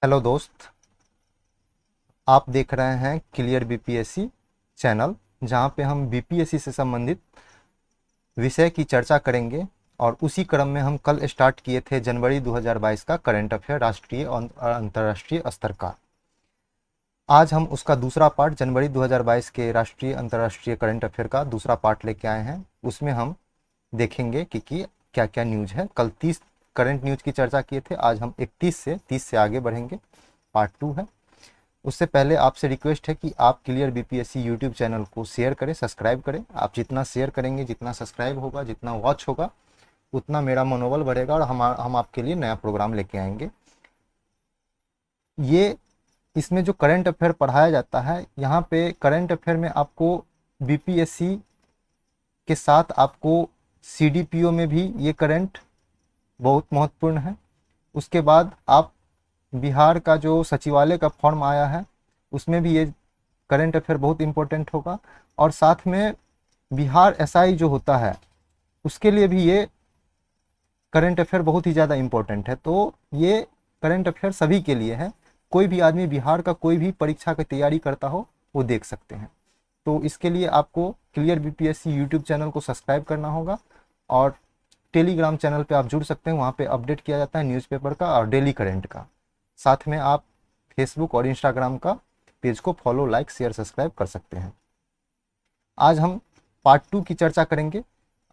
Hello दोस्त, आप देख रहे हैं क्लियर बीपीएससी चैनल, जहां पे हम बीपीएससी से संबंधित विषय की चर्चा करेंगे। और उसी क्रम में हम कल स्टार्ट किए थे जनवरी 2022 का करंट अफेयर राष्ट्रीय और अंतर्राष्ट्रीय स्तर का। आज हम उसका दूसरा पार्ट जनवरी 2022 के राष्ट्रीय अंतर्राष्ट्रीय करंट अफेयर का दूसरा पार्ट लेके आए हैं। उसमें हम देखेंगे कि क्या क्या न्यूज़ है। कल 30 करंट न्यूज़ की चर्चा किए थे, आज हम 30 से आगे बढ़ेंगे। पार्ट 2 है। उससे पहले आपसे रिक्वेस्ट है कि आप क्लियर बीपीएससी यूट्यूब चैनल को शेयर करें, सब्सक्राइब करें। आप जितना शेयर करेंगे, जितना सब्सक्राइब होगा, जितना वॉच होगा, उतना मेरा मनोबल बढ़ेगा और हम आपके लिए नया प्रोग्राम लेके आएंगे। ये इसमें जो करंट अफेयर पढ़ाया जाता है, यहाँ पे करंट अफेयर में आपको बीपीएससी के साथ आपको सीडीपीओ में भी ये करंट बहुत महत्वपूर्ण है। उसके बाद आप बिहार का जो सचिवालय का फॉर्म आया है, उसमें भी ये करंट अफेयर बहुत इंपॉर्टेंट होगा। और साथ में बिहार एसआई जो होता है, उसके लिए भी ये करंट अफेयर बहुत ही ज़्यादा इंपॉर्टेंट है। तो ये करंट अफेयर सभी के लिए है। कोई भी आदमी बिहार का कोई भी परीक्षा की तैयारी करता हो, वो देख सकते हैं। तो इसके लिए आपको क्लियर बीपीएससी यूट्यूब चैनल को सब्सक्राइब करना होगा और टेलीग्राम चैनल पे आप जुड़ सकते हैं। वहाँ पे अपडेट किया जाता है न्यूज़पेपर का और डेली करंट का। साथ में आप फेसबुक और इंस्टाग्राम का पेज को फॉलो, लाइक, शेयर, सब्सक्राइब कर सकते हैं। आज हम पार्ट 2 की चर्चा करेंगे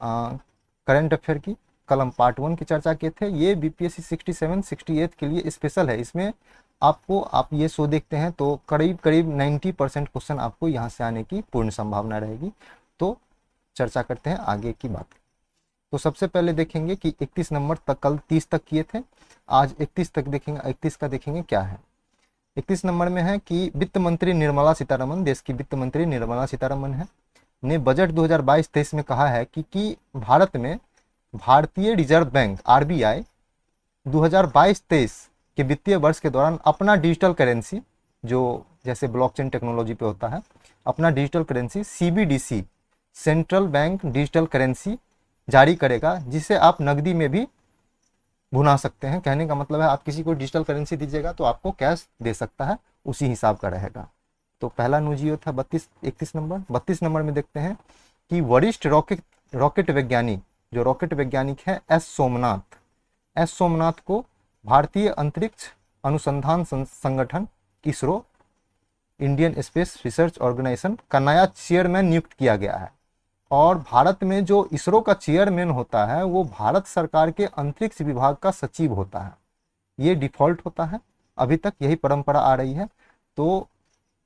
करंट अफेयर की। कल हम पार्ट 1 की चर्चा किए थे। ये बीपीएससी 67 68 के लिए स्पेशल है। इसमें आपको, आप ये शो देखते हैं तो करीब करीब 90% क्वेश्चन आपको यहाँ से आने की पूर्ण संभावना रहेगी। तो चर्चा करते हैं आगे की बात। तो सबसे पहले देखेंगे कि 31 नंबर तक, कल 30 तक किए थे, आज 31 तक देखेंगे। 31 का देखेंगे क्या है। 31 नंबर में है कि वित्त मंत्री निर्मला सीतारमन, देश की वित्त मंत्री निर्मला सीतारमन है, ने बजट 2022-23 में कहा है कि भारत में भारतीय रिजर्व बैंक आरबीआई 2022-23 के वित्तीय वर्ष के दौरान अपना डिजिटल करेंसी, जो जैसे ब्लॉकचेन टेक्नोलॉजी पे होता है, अपना digital currency CBDC, central bank digital currency जारी करेगा, जिसे आप नकदी में भी भुना सकते हैं। कहने का मतलब है, आप किसी को डिजिटल करेंसी दीजिएगा तो आपको कैश दे सकता है, उसी हिसाब का रहेगा। तो पहला न्यूज ये था 31 नंबर। 32 नंबर में देखते हैं कि वरिष्ठ रॉकेट वैज्ञानिक, जो रॉकेट वैज्ञानिक है एस सोमनाथ को भारतीय अंतरिक्ष अनुसंधान संगठन ISRO, Indian space research organisation का नया चेयरमैन नियुक्त किया गया है। और भारत में जो इसरो का चेयरमैन होता है, वो भारत सरकार के अंतरिक्ष विभाग का सचिव होता है। ये डिफॉल्ट होता है, अभी तक यही परंपरा आ रही है। तो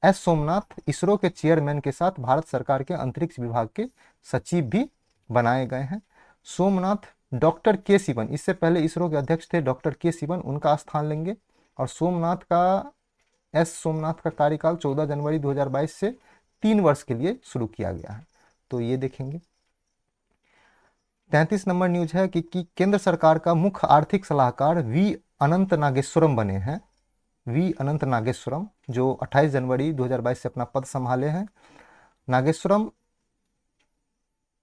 एस सोमनाथ इसरो के चेयरमैन के साथ भारत सरकार के अंतरिक्ष विभाग के सचिव भी बनाए गए हैं। सोमनाथ डॉक्टर के सिवन, इससे पहले इसरो के अध्यक्ष थे डॉक्टर के सिवन, उनका स्थान लेंगे। और एस सोमनाथ का कार्यकाल 14 जनवरी 2022 से 3 वर्ष के लिए शुरू किया गया है। तो ये देखेंगे। 33 नंबर न्यूज है कि केंद्र सरकार का मुख्य आर्थिक सलाहकार वी अनंत नागेश्वरम बने हैं। वी अनंत नागेश्वरम, जो 28 जनवरी 2022 से अपना पद संभाले हैं। नागेश्वरम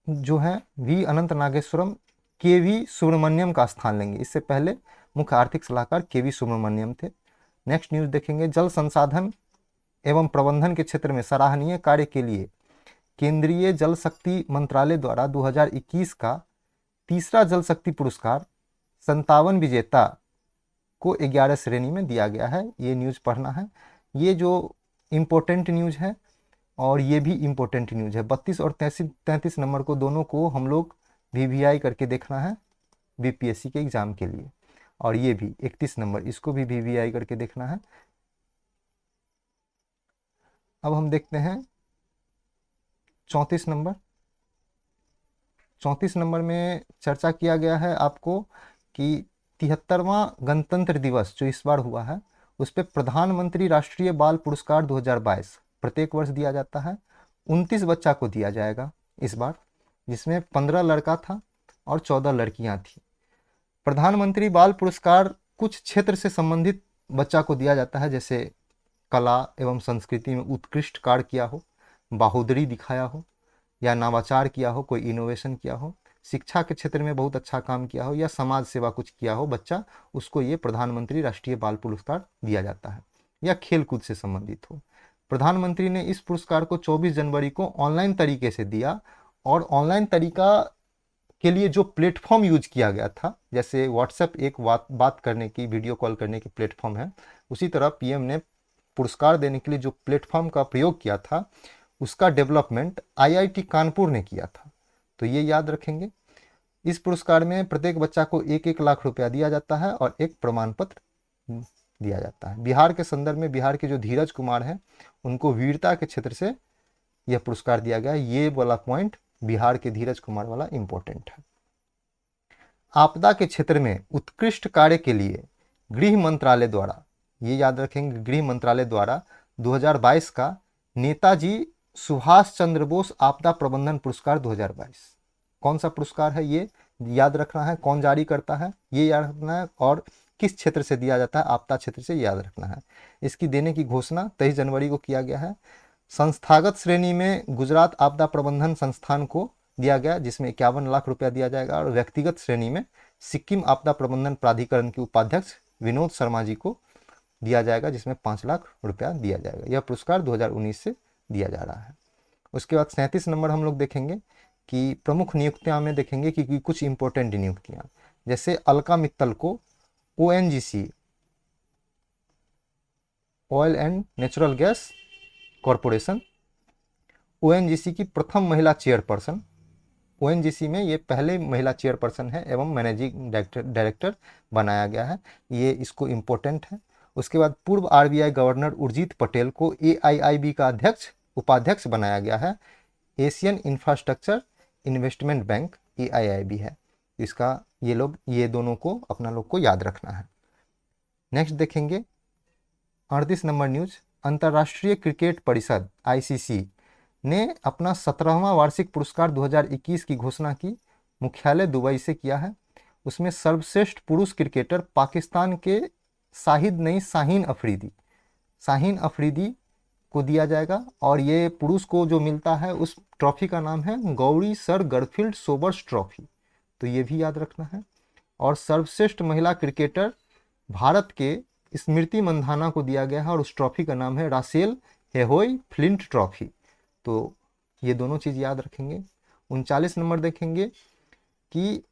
जो है, वी अनंत नागेश्वरम के वी सुब्रमण्यम का स्थान लेंगे। इससे पहले मुख्य आर्थिक सलाहकार के वी सुब्रमण्यम थे। नेक्स्ट न्यूज देखेंगे, जल संसाधन एवं प्रबंधन के क्षेत्र में सराहनीय कार्य के लिए केंद्रीय जल शक्ति मंत्रालय द्वारा 2021 का तीसरा जल शक्ति पुरस्कार 57 विजेता को 11 श्रेणी में दिया गया है। ये न्यूज़ पढ़ना है। ये जो इम्पोर्टेंट न्यूज़ है और ये भी इम्पोर्टेंट न्यूज़ है। 32 और 33 नंबर को, दोनों को हम लोग वीवीआई करके देखना है बीपीएससी के एग्ज़ाम के लिए। और ये भी 31 नंबर, इसको भी वीवीआई करके देखना है। अब हम देखते हैं 34 नंबर। 34 नंबर में चर्चा किया गया है आपको कि 73वां गणतंत्र दिवस जो इस बार हुआ है, उस पर प्रधानमंत्री राष्ट्रीय बाल पुरस्कार 2022 प्रत्येक वर्ष दिया जाता है। 29 बच्चा को दिया जाएगा इस बार, जिसमें 15 लड़का था और 14 लड़कियां थी। प्रधानमंत्री बाल पुरस्कार कुछ क्षेत्र से संबंधित बच्चा को दिया जाता है, जैसे कला एवं संस्कृति में उत्कृष्ट कार्य किया हो, बहादुरी दिखाया हो, या नवाचार किया हो, कोई इनोवेशन किया हो। शिक्षा के क्षेत्र में बहुत अच्छा काम किया हो या समाज सेवा कुछ किया हो बच्चा, उसको ये प्रधानमंत्री राष्ट्रीय बाल पुरस्कार दिया जाता है। या खेल कूद से संबंधित हो। प्रधानमंत्री ने इस पुरस्कार को 24 जनवरी को ऑनलाइन तरीके से दिया, और ऑनलाइन तरीका के लिए जो प्लेटफॉर्म यूज किया गया था, जैसे व्हाट्सएप एक बात करने की, वीडियो कॉल करने की प्लेटफॉर्म है, उसी तरह पीएम ने पुरस्कार देने के लिए जो प्लेटफॉर्म का प्रयोग किया था, उसका डेवलपमेंट आईआईटी कानपुर ने किया था। तो ये याद रखेंगे। इस पुरस्कार में प्रत्येक बच्चा को 1-1 लाख रुपया दिया जाता है और एक प्रमाण पत्र दिया जाता है। बिहार के संदर्भ में बिहार के जो धीरज कुमार हैं, उनको वीरता के क्षेत्र से यह पुरस्कार दिया गया। ये वाला पॉइंट बिहार के धीरज कुमार वाला इंपॉर्टेंट है। आपदा के क्षेत्र में उत्कृष्ट कार्य के लिए गृह मंत्रालय द्वारा, ये याद रखेंगे, गृह मंत्रालय द्वारा 2022 का नेताजी सुभाष चंद्र बोस आपदा प्रबंधन पुरस्कार 2022, कौन सा पुरस्कार है ये याद रखना है, कौन जारी करता है ये याद रखना है, और किस क्षेत्र से दिया जाता है, आपदा क्षेत्र से याद रखना है। इसकी देने की घोषणा 23 जनवरी को किया गया है। संस्थागत श्रेणी में गुजरात आपदा प्रबंधन संस्थान को दिया गया, जिसमें 51 लाख रुपया दिया जाएगा, और व्यक्तिगत श्रेणी में सिक्किम आपदा प्रबंधन प्राधिकरण के उपाध्यक्ष विनोद शर्मा जी को दिया जाएगा, जिसमें 5 लाख रुपया दिया जाएगा। यह पुरस्कार 2019 से दिया जा रहा है। उसके बाद 37 नंबर हम लोग देखेंगे कि प्रमुख नियुक्तियां में देखेंगे कि कुछ इंपॉर्टेंट नियुक्तियां, जैसे अलका मित्तल को ONGC, oil and natural gas corporation, ONGC की प्रथम महिला चेयरपर्सन, ओएनजीसी में ये पहले महिला चेयरपर्सन है एवं मैनेजिंग डायरेक्टर बनाया गया है, ये इसको इम्पोर्टेंट है। उसके बाद पूर्व आरबीआई गवर्नर उर्जित पटेल को एआईआईबी का उपाध्यक्ष बनाया गया है। Asian infrastructure investment bank AIIB है। इसका ये दोनों को अपना लोग को याद रखना है। नेक्स्ट देखेंगे 38 नंबर न्यूज, अंतर्राष्ट्रीय क्रिकेट परिषद आईसीसी ने अपना 17वां वार्षिक पुरस्कार 2021 की घोषणा की, मुख्यालय दुबई से किया है। उसमें सर्वश्रेष्ठ पुरुष क्रिकेटर पाकिस्तान के शाहीन अफरीदी को दिया जाएगा, और ये पुरुष को जो मिलता है उस ट्रॉफी का नाम है गौरी सर गरफील्ड सोबर्स ट्रॉफी, तो ये भी याद रखना है। और सर्वश्रेष्ठ महिला क्रिकेटर भारत के स्मृति मंधाना को दिया गया है, और उस ट्रॉफी का नाम है रासेल हेहोई फ्लिंट ट्रॉफी, तो ये दोनों चीज़ याद रखेंगे। 39 नंबर देखेंगे कि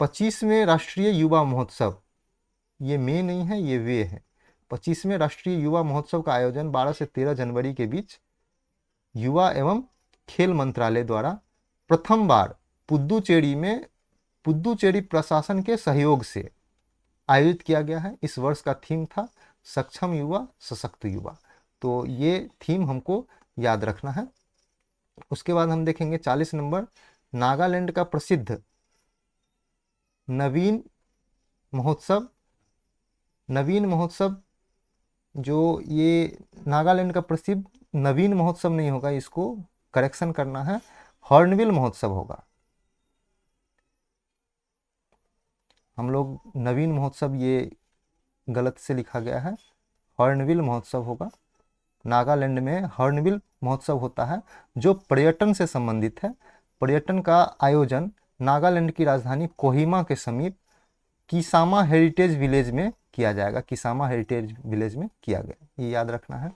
25वें राष्ट्रीय युवा महोत्सव, ये मे नहीं है, ये वे है, 25वें राष्ट्रीय युवा महोत्सव का आयोजन 12 से 13 जनवरी के बीच युवा एवं खेल मंत्रालय द्वारा प्रथम बार पुद्दुचेरी प्रशासन के सहयोग से आयोजित किया गया है। इस वर्ष का थीम था सक्षम युवा सशक्त युवा, तो ये थीम हमको याद रखना है। उसके बाद हम देखेंगे 40 नंबर, नागालैंड का प्रसिद्ध नवीन महोत्सव जो ये नागालैंड का प्रसिद्ध नवीन महोत्सव नहीं होगा, इसको करेक्शन करना है, हॉर्नबिल महोत्सव होगा। हम लोग नवीन महोत्सव ये गलत से लिखा गया है, हॉर्नबिल महोत्सव होगा। नागालैंड में हॉर्नबिल महोत्सव होता है जो पर्यटन से संबंधित है। पर्यटन का आयोजन नागालैंड की राजधानी कोहिमा के समीप किसामा हेरिटेज विलेज में किया जाएगा, किसामा हेरिटेज विलेज में किया गया, ये याद रखना है।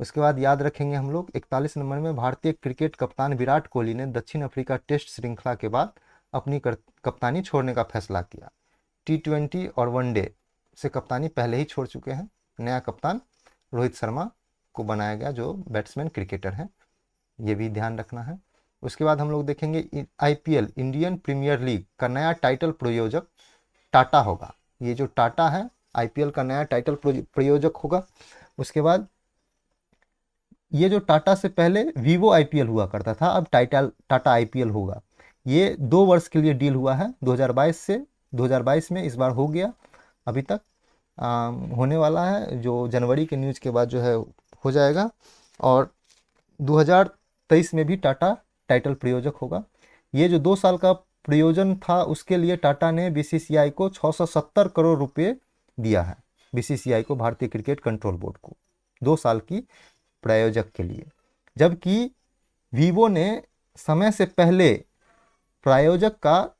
उसके बाद याद रखेंगे हम लोग 41 नंबर में, भारतीय क्रिकेट कप्तान विराट कोहली ने दक्षिण अफ्रीका टेस्ट श्रृंखला के बाद अपनी कप्तानी छोड़ने का फैसला किया। T20 और वनडे से कप्तानी पहले ही छोड़ चुके हैं। नया कप्तान रोहित शर्मा को बनाया गया जो बैट्समैन क्रिकेटर हैं, ये भी ध्यान रखना है। उसके बाद हम लोग देखेंगे आईपीएल इंडियन प्रीमियर लीग का नया टाइटल प्रायोजक टाटा होगा। ये जो टाटा है आईपीएल का नया टाइटल प्रायोजक होगा। उसके बाद ये जो टाटा से पहले वीवो आईपीएल हुआ करता था, अब टाटा आईपीएल होगा। ये 2 वर्ष के लिए डील हुआ है, 2022 में इस बार हो गया, अभी तक होने वाला है, जो जनवरी के न्यूज़ के बाद जो है हो जाएगा। और 2023 में भी टाटा टाइटल प्रायोजक होगा। ये जो 2 साल का प्रयोजन था, उसके लिए टाटा ने बीसीसीआई को 670 करोड़ रुपए दिया है, बीसीसीआई को, भारतीय क्रिकेट कंट्रोल बोर्ड को, 2 साल की प्रायोजक के लिए। जबकि वीवो ने समय से पहले प्रायोजक का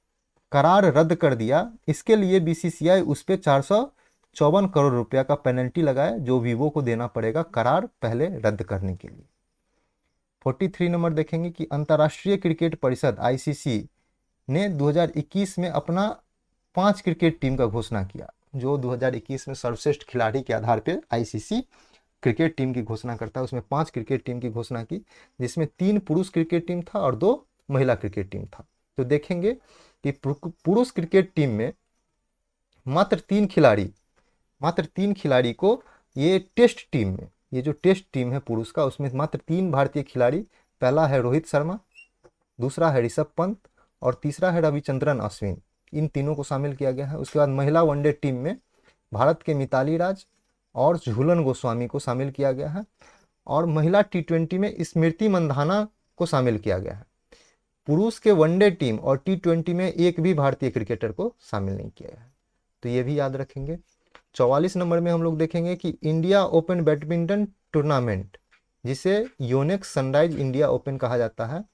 करार रद्द कर दिया, इसके लिए बीसीसीआई उस पर 454 करोड़ रुपया का पेनल्टी लगाए, जो वीवो को देना पड़ेगा करार पहले रद्द करने के लिए। 43 नंबर देखेंगे कि अंतर्राष्ट्रीय क्रिकेट परिषद आईसीसी ने 2021 में अपना 5 क्रिकेट टीम का घोषणा किया। जो 2021 में सर्वश्रेष्ठ खिलाड़ी के आधार पर आईसीसी क्रिकेट टीम की घोषणा करता है, उसमें 5 क्रिकेट टीम की घोषणा की, जिसमें 3 पुरुष क्रिकेट टीम था और 2 महिला क्रिकेट टीम था। तो देखेंगे कि पुरुष क्रिकेट टीम में मात्र 3 खिलाड़ी को ये टेस्ट टीम में, ये जो टेस्ट टीम है पुरुष का, उसमें मात्र 3 भारतीय खिलाड़ी, पहला है रोहित शर्मा, दूसरा है ऋषभ पंत और तीसरा है रविचंद्रन अश्विन, इन तीनों को शामिल किया गया है। उसके बाद महिला वनडे टीम में भारत के मिताली राज और झूलन गोस्वामी को शामिल किया गया है, और महिला टी20 में स्मृति मंधाना को शामिल किया गया है। पुरुष के वनडे टीम और टी20 में एक भी भारतीय क्रिकेटर को शामिल नहीं किया है, तो ये भी याद रखेंगे। 44 नंबर में हम लोग देखेंगे कि इंडिया ओपन बैडमिंटन टूर्नामेंट, जिसे योनेक्स सनराइज इंडिया ओपन कहा जाता है,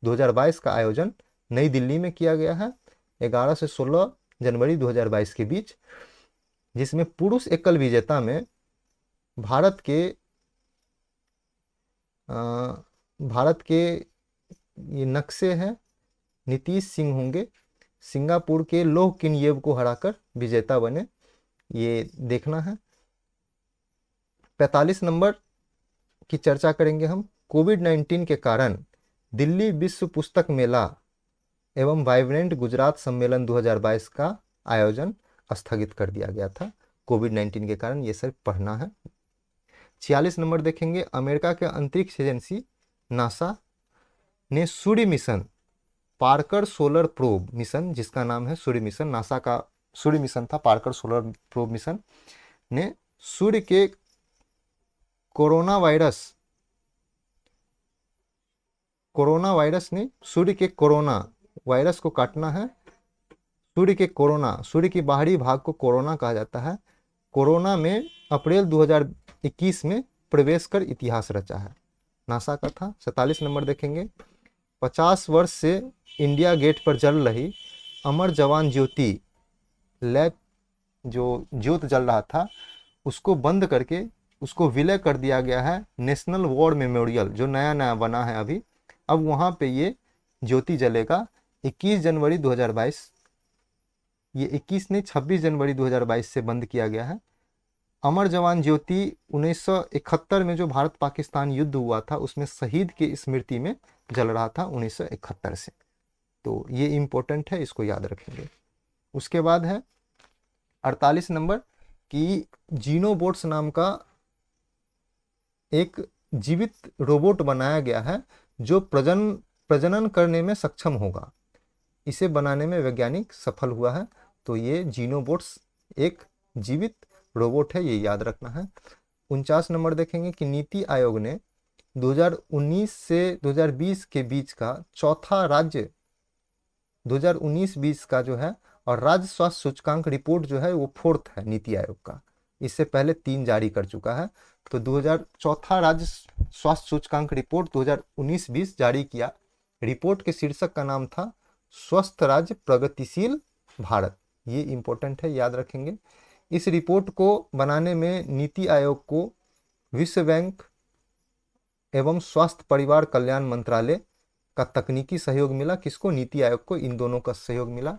2022 का आयोजन नई दिल्ली में किया गया है 11 से 16 जनवरी 2022 के बीच, जिसमें पुरुष एकल विजेता में भारत के ये नक्शे हैं नीतीश सिंह होंगे, सिंगापुर के लोह किनयेव को हराकर विजेता बने, ये देखना है। 45 नंबर की चर्चा करेंगे हम। कोविड-19 के कारण दिल्ली विश्व पुस्तक मेला एवं वाइब्रेंट गुजरात सम्मेलन 2022 का आयोजन स्थगित कर दिया गया था कोविड-19 के कारण, ये सब पढ़ना है। 46 नंबर देखेंगे, अमेरिका के अंतरिक्ष एजेंसी नासा ने सूर्य mission, Parker solar probe mission, जिसका नाम है सूर्य मिशन, नासा का सूर्य मिशन था पार्कर सोलर प्रोब मिशन, ने सूर्य के कोरोना वायरस ने सूर्य के कोरोना वायरस को काटना है। सूर्य के बाहरी भाग को कोरोना कहा जाता है। कोरोना में अप्रैल 2021 में प्रवेश कर इतिहास रचा है, नासा का था। 47 नंबर देखेंगे, 50 वर्ष से इंडिया गेट पर जल रही अमर जवान ज्योति लैब, जो ज्योत जल रहा था उसको बंद करके उसको विलय कर दिया गया है नेशनल वॉर मेमोरियल, जो नया बना है अभी, अब वहाँ पे ये ज्योति जलेगा 21 जनवरी 2022, ये 21 नहीं 26 जनवरी 2022 से बंद किया गया है। अमर जवान ज्योति 1971 में जो भारत पाकिस्तान युद्ध हुआ था उसमें शहीद की स्मृति में जल रहा था 1971 से, तो ये इम्पोर्टेंट है, इसको याद रखेंगे। उसके बाद है 48 नंबर कि जीनोबोट्स नाम का एक जीवित रोबोट बनाया गया है जो प्रजनन करने में सक्षम होगा, इसे बनाने में वैज्ञानिक सफल हुआ है, तो ये जीनोबोट्स एक जीवित रोबोट है, ये याद रखना है। 49 नंबर देखेंगे कि नीति आयोग ने 2019 से 2020 के बीच का चौथा राज्य 2019-20 का जो है, और राज्य स्वास्थ्य सूचकांक रिपोर्ट जो है वो 4th है नीति आयोग का, इससे पहले 3 जारी कर चुका है, तो 2004 राज्य स्वास्थ्य सूचकांक रिपोर्ट 2019-20 जारी किया। रिपोर्ट के शीर्षक का नाम था स्वस्थ राज्य प्रगतिशील भारत, ये इंपॉर्टेंट है, याद रखेंगे। इस रिपोर्ट को बनाने में नीति आयोग को विश्व बैंक एवं स्वास्थ्य परिवार कल्याण मंत्रालय का तकनीकी सहयोग मिला, किसको? नीति आयोग को, इन दोनों का सहयोग मिला।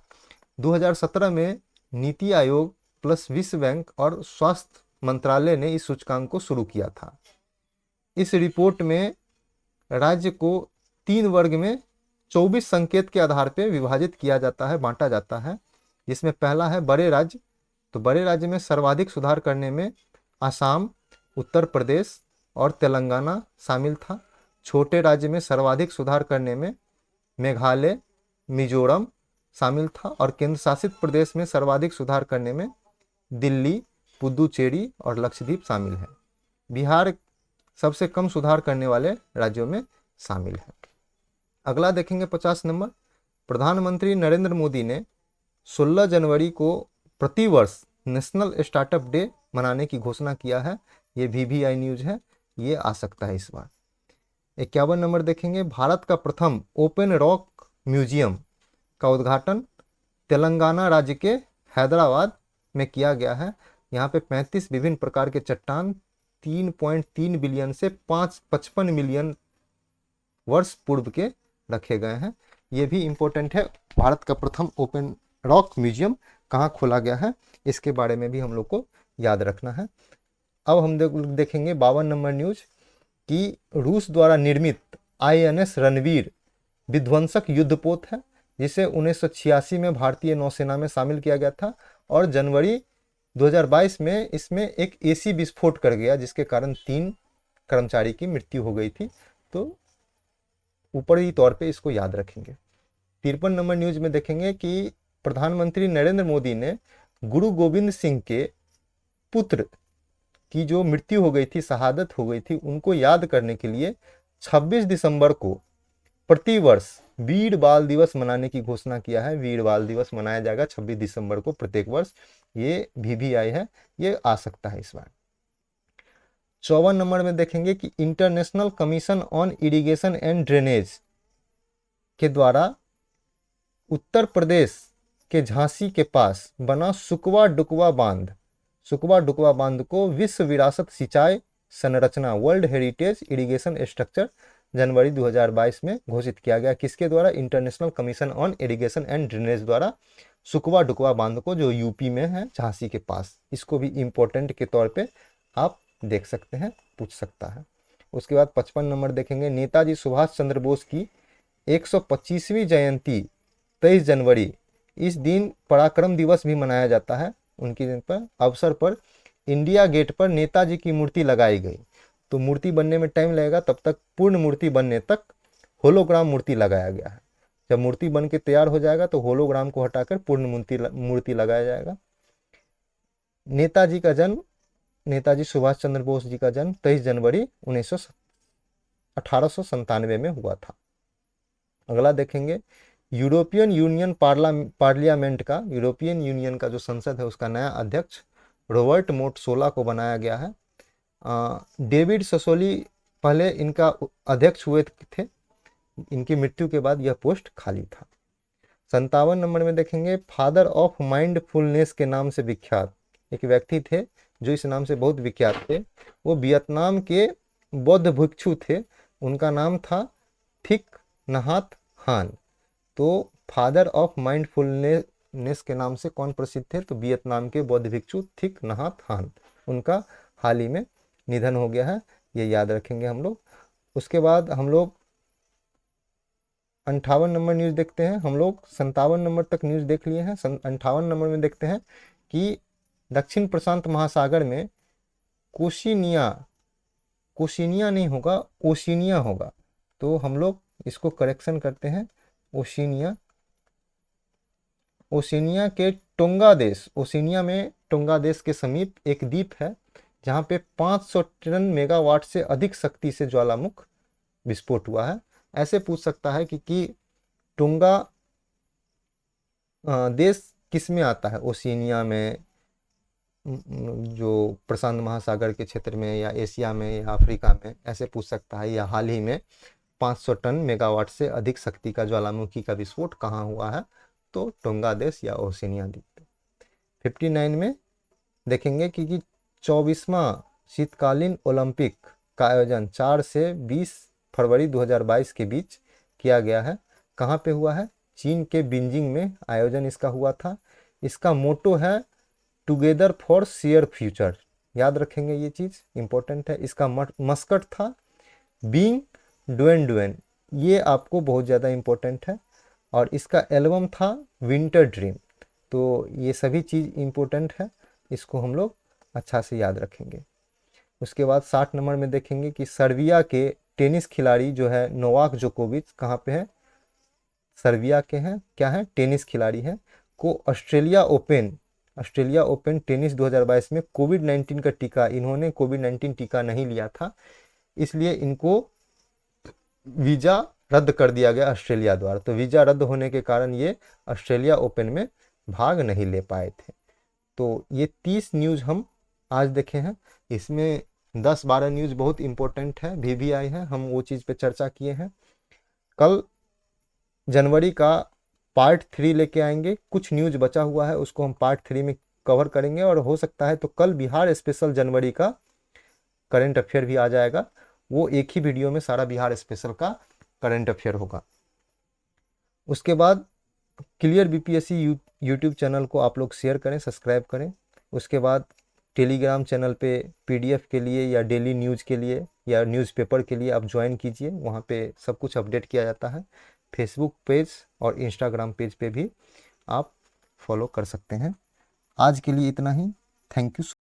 2017 में नीति आयोग प्लस विश्व बैंक और स्वास्थ्य मंत्रालय ने इस सूचकांक को शुरू किया था। इस रिपोर्ट में राज्य को 3 वर्ग में 24 संकेत के आधार पर विभाजित किया जाता है, बांटा जाता है, जिसमें पहला है बड़े राज्य। तो बड़े राज्य में सर्वाधिक सुधार करने में असम, उत्तर प्रदेश और तेलंगाना शामिल था। छोटे राज्य में सर्वाधिक सुधार करने में मेघालय, मिजोरम शामिल था, और केंद्र शासित प्रदेश में सर्वाधिक सुधार करने में दिल्ली, पुदुचेरी और लक्षद्वीप शामिल है। बिहार सबसे कम सुधार करने वाले राज्यों में शामिल है। अगला देखेंगे 50 नंबर। प्रधानमंत्री नरेंद्र मोदी ने 16 जनवरी को प्रतिवर्ष नेशनल स्टार्टअप डे मनाने की घोषणा किया है। ये VVI न्यूज है, ये आ सकता है इस बार। 51 नंबर देखेंगे। भारत का प्रथम ओपन रॉक म्यूजियम का उद्घाटन तेलंगाना राज्य के हैदराबाद में किया गया है। यहाँ पे 35 विभिन्न प्रकार के चट्टान 3.3 बिलियन से 55 मिलियन वर्ष पूर्व के रखे गए हैं। ये भी इम्पोर्टेंट है। भारत का प्रथम ओपन रॉक म्यूजियम कहाँ खोला गया है, इसके बारे में भी हम लोग को याद रखना है। अब हम देखेंगे 52 नंबर न्यूज कि रूस द्वारा निर्मित INS रणवीर विध्वंसक युद्धपोत है, जिसे 1986 में भारतीय नौसेना में शामिल किया गया था और जनवरी 2022 में इसमें एक AC विस्फोट कर गया, जिसके कारण 3 कर्मचारी की मृत्यु हो गई थी। तो ऊपरी तौर पे इसको याद रखेंगे। 53 नंबर न्यूज में देखेंगे कि प्रधानमंत्री नरेंद्र मोदी ने गुरु गोविंद सिंह के पुत्र की जो मृत्यु हो गई थी, शहादत हो गई थी, उनको याद करने के लिए 26 दिसंबर को प्रतिवर्ष वीर बाल दिवस मनाने की घोषणा किया है। वीर बाल दिवस मनाया जाएगा 26 दिसंबर को प्रत्येक वर्ष। ये VVI है, ये आ सकता है इस बार। 54 नंबर में देखेंगे कि international commission on irrigation and drainage के द्वारा उत्तर प्रदेश के झांसी के पास बना सुकवा डुकवा बांध को विश्व विरासत सिंचाई संरचना वर्ल्ड हेरिटेज इरिगेशन स्ट्रक्चर जनवरी 2022 में घोषित किया गया। किसके द्वारा? International commission on irrigation and drainage द्वारा सुकवा डुकवा बांध को, जो यूपी में है झांसी के पास। इसको भी इम्पोर्टेंट के तौर पे आप देख सकते हैं, पूछ सकता है। उसके बाद 55 नंबर देखेंगे, नेताजी सुभाष चंद्र बोस की 125वीं जयंती 23 जनवरी, इस दिन पराक्रम दिवस भी मनाया जाता है। उनके दिन पर अवसर पर इंडिया गेट पर नेताजी की मूर्ति लगाई गई। तो मूर्ति बनने में टाइम लगेगा, तब तक पूर्ण मूर्ति बनने तक होलोग्राम मूर्ति लगाया गया है। जब मूर्ति बन के तैयार हो जाएगा तो होलोग्राम को हटाकर पूर्ण मूर्ति लगाया जाएगा। नेताजी का जन्म, नेताजी सुभाष चंद्र बोस जी का जन्म 23 जनवरी 1897 में हुआ था। अगला देखेंगे, यूरोपियन यूनियन पार्लियामेंट का, यूरोपियन यूनियन का जो संसद है उसका नया अध्यक्ष रॉबर्ट मेत्सोला को बनाया गया है। डेविड ससोली पहले इनका अध्यक्ष हुए थे, इनकी मृत्यु के बाद यह पोस्ट खाली था। 57 नंबर में देखेंगे, फादर ऑफ माइंडफुलनेस के नाम से विख्यात एक व्यक्ति थे जो इस नाम से बहुत विख्यात थे। वो वियतनाम के बौद्ध भिक्षु थे, उनका नाम था थिक नहात हान। तो फादर ऑफ माइंडफुलनेस के नाम से कौन प्रसिद्ध थे? तो वियतनाम के बौद्ध भिक्षु थिक नहात हान। उनका हाल ही में निधन हो गया है, ये याद रखेंगे हम लोग। उसके बाद हम लोग 58 नंबर न्यूज़ देखते हैं। हम लोग 57 नंबर तक न्यूज़ देख लिए हैं। 58 नंबर में देखते हैं कि दक्षिण प्रशांत महासागर में कोशिनिया नहीं होगा, ओशिनिया होगा। तो हम लोग इसको करेक्शन करते हैं, ओशिनिया के टोंगा देश, ओशिनिया में टोंगा देश के समीप एक द्वीप है जहाँ पे 500 टन मेगावाट से अधिक शक्ति से ज्वालामुख विस्फोट हुआ है। ऐसे पूछ सकता है कि टोंगा देश किस में आता है? ओशिनिया में, जो प्रशांत महासागर के क्षेत्र में, या एशिया में, या अफ्रीका में, ऐसे पूछ सकता है। या हाल ही में 500 टन मेगावाट से अधिक शक्ति का ज्वालामुखी का विस्फोट कहाँ हुआ है? तो टोंगा देश या ओशिनिया द्वीप। 59 में देखेंगे कि 24वां शीतकालीन ओलंपिक का आयोजन 4 से 20 फरवरी 2022 के बीच किया गया है। कहाँ पे हुआ है? चीन के बीजिंग में आयोजन इसका हुआ था। इसका मोटो है टुगेदर फॉर शेयर फ्यूचर, याद रखेंगे, ये चीज़ इंपॉर्टेंट है। इसका मस्कट था बीइंग डुएन, ये आपको बहुत ज़्यादा इंपॉर्टेंट है। और इसका एल्बम था विंटर ड्रीम। तो ये सभी चीज़ इंपॉर्टेंट है, इसको हम लोग अच्छा से याद रखेंगे। उसके बाद 60 नंबर में देखेंगे कि सर्बिया के टेनिस खिलाड़ी जो है नोवाक जोकोविच, कहाँ पे है? सर्बिया के हैं, क्या है? टेनिस खिलाड़ी हैं, को ऑस्ट्रेलिया ओपन टेनिस 2022 में कोविड-19 का टीका, इन्होंने कोविड-19 टीका नहीं लिया था, इसलिए इनको वीज़ा रद्द कर दिया गया ऑस्ट्रेलिया द्वारा। तो वीज़ा रद्द होने के कारण ये ऑस्ट्रेलिया ओपन में भाग नहीं ले पाए थे। तो ये 30 न्यूज़ हम आज देखे हैं। इसमें 10-12 न्यूज़ बहुत इंपॉर्टेंट है, VVI है, हम वो चीज़ पे चर्चा किए हैं। कल जनवरी का पार्ट 3 लेके आएंगे। कुछ न्यूज बचा हुआ है उसको हम पार्ट 3 में कवर करेंगे, और हो सकता है तो कल बिहार स्पेशल जनवरी का करंट अफेयर भी आ जाएगा। वो एक ही वीडियो में सारा बिहार स्पेशल का करंट अफेयर होगा। उसके बाद क्लियर बीपीएससी यूट्यूब चैनल को आप लोग शेयर करें, सब्सक्राइब करें। उसके बाद टेलीग्राम चैनल पे पीडीएफ के लिए या डेली न्यूज़ के लिए या न्यूज़पेपर के लिए आप ज्वाइन कीजिए, वहाँ पे सब कुछ अपडेट किया जाता है। फेसबुक पेज और इंस्टाग्राम पेज पे भी आप फॉलो कर सकते हैं। आज के लिए इतना ही। Thank you.